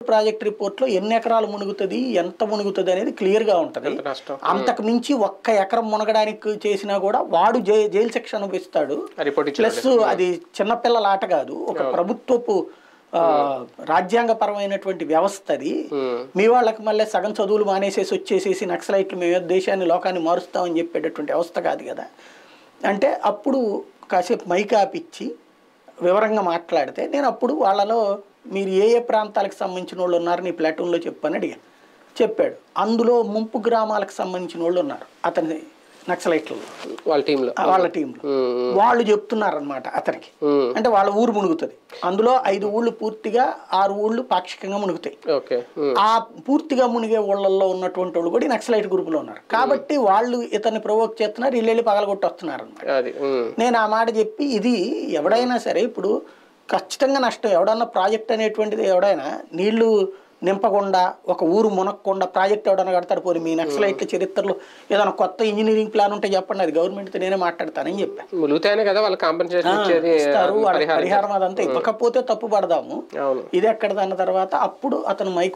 Project report లో ఎన్ని ఎకరాలు మునుగుతుంది, ఎంత మునుగుతుంది అనేది క్లియర్ గా ఉంటది. అంతకు మించి 1 ఎకరం మునగడానికి చేసినా కూడా వాడు జైలు శిక్ష అనుభవిస్తాడు. ప్లస్ అది చిన్నపిల్లల ఆట కాదు, ఒక ప్రభుత్వపు రాజ్యాంగపరమైనటువంటి వ్యవస్థ అది. మీ వాళ్ళకి మళ్ళీ సగం చదువులు మానేసేసి వచ్చేసేసి నక్సలైట్లు మేము దేశాన్ని లోకాన్ని మారుస్తామని చెప్పేటటువంటి వ్యవస్థ కాదు కదా. అంటే అప్పుడు కాసేపు మైక్ ఆపిచ్చి వివరంగా మాట్లాడితే నేను అప్పుడు వాళ్ళలో మీరు ఏ ఏ ప్రాంతాలకు సంబంధించిన వాళ్ళు ఉన్నారు నీ ప్లాటూన్లో చెప్పని అడిగాను. చెప్పాడు. అందులో ముంపు గ్రామాలకు సంబంధించిన వాళ్ళు ఉన్నారు అతని నక్సలైట్లలో, వాళ్ళ టీంలో వాళ్ళు చెప్తున్నారు అనమాట అతనికి. అంటే వాళ్ళ ఊరు మునుగుతుంది. అందులో 5 ఊళ్ళు పూర్తిగా, 6 ఊళ్ళు పాక్షికంగా మునుగుతాయి. ఆ పూర్తిగా మునిగే ఊళ్ళల్లో ఉన్నటువంటి వాళ్ళు కూడా నక్సలైట్ గ్రూపులో ఉన్నారు. కాబట్టి వాళ్ళు ఇతన్ని ప్రొవోక్ చేస్తున్నారు, వీళ్ళు పగలగొట్టి వస్తున్నారు అనమాట. నేను ఆ మాట చెప్పి ఇది ఎవడైనా సరే ఇప్పుడు ఖచ్చితంగా నష్టం. ఎవడన్నా ప్రాజెక్ట్ అనేటువంటిది ఎవడైనా నీళ్లు నింపకుండా ఒక ఊరు మునక్కుండా ప్రాజెక్ట్ ఎవడన్నా కడతాడు. పోయి మీ నక్సలైట్ల చరిత్రలో ఏదైనా కొత్త ఇంజనీరింగ్ ప్లాన్ ఉంటే చెప్పండి, అది గవర్నమెంట్తో నేనే మాట్లాడతానని చెప్పాను. ఇస్తారు వాళ్ళ పరిహారం అదంతా. ఇవ్వకపోతే తప్పు పడదాము, ఇది ఎక్కడదన్న తర్వాత అప్పుడు అతను మైక్